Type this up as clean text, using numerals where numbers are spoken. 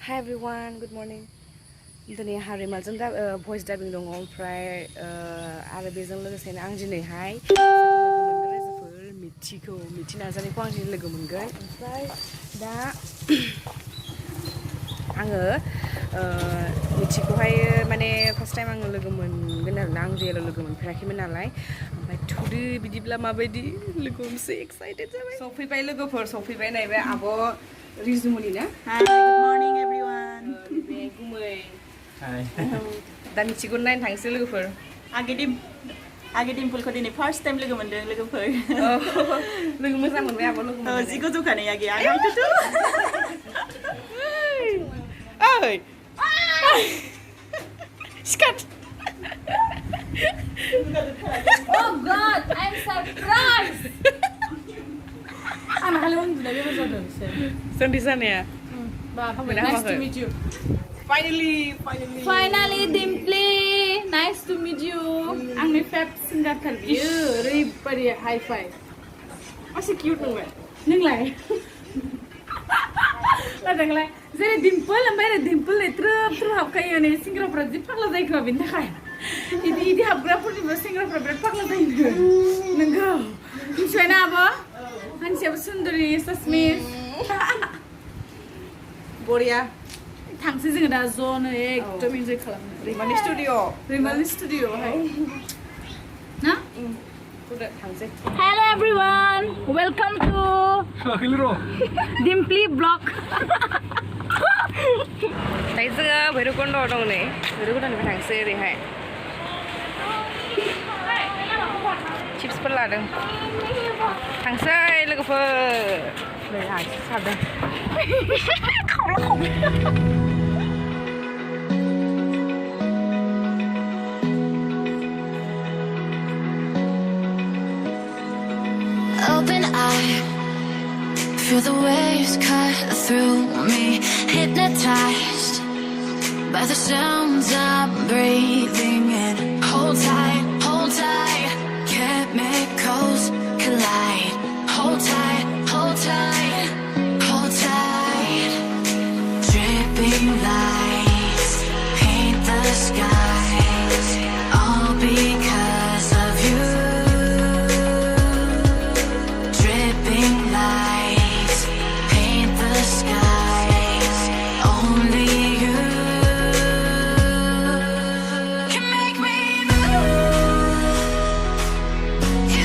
Hi everyone, good morning. दिनै हारिमाजों भइस डाबिं दङ ओमफ्राय आरो बेजों लोगोसेनो आं दिनैहाय लोगो मोनगोन रायजोफोर मिथि नार्जारिखौ आं दिनै लोगो मोनगोन ओमफ्राय दा आङो मिथिखौहाय माने फार्स्ट टाइम आङो लोगो मोनगोन आरोना आं जेराव लोगो मोनफेराखैमोन नालाय ओमफ्राय थुदो बिदिब्ला माबायदि लोगो हमसै एक्साइटेड जाबाय सफैबाय लोगोफोर सफैबाय नायबाय आब' रिजुमनि ना Hi, good morning everyone. बे गुमै Hi. दा मिथिखौ नायनो थांसै लोगोफोर आगे डिम्पलखौ दिनै फार्स्ट टाइम लोगो मोनदों लोगोफोर लोगो मोजां मोनबाय आब' लोगो मोननानै जि गोजौखानाय आगे आंहायथ'थ' ओइ सिखाट Oh God, I'm surprised. I'm hello uन्दुनाय बेमार जादों एसे सोंदि जानाया Nice to meet you. Finally, Dimply, nice to meet you. आंनि फेभरेट सिंगारथार बियो ओरैबायदि हाइ फाइ मासे किउट नंबाय नोंलाय नोंलाय जेरै डिम्पल ओमफ्राय ओरै डिम्पल थ्रोब थ्रोब हाबखायो नै सेंग्राफ्रा जि फाग्ला जायो खोमा बेनि थाखाय इदि हाबग्राफोरनिबो सेंग्राफ्रा बिराद फाग्ला जायो नोंगौ मिथिबायना आब' हानसियाबो सुन्दरि ससमिस बरिया थांसै जोङो दा ज'नो एकदम इन्जय खालामनो रैमालि स्टुडिअ'आवहाय ना थांसै Hello everyone, welcome to Dimply Vlog. दायो जोङो भैरबकुन्द'आव दं नै भैरबकुन्द'निफ्राय थांसै ओरैहाय चिप्सफोर लादों थांसै लोगोफोर नै आसि सारदों Open eye, feel the waves cut through me, hypnotized by the sounds I'm breathing in. Hold tight, can't make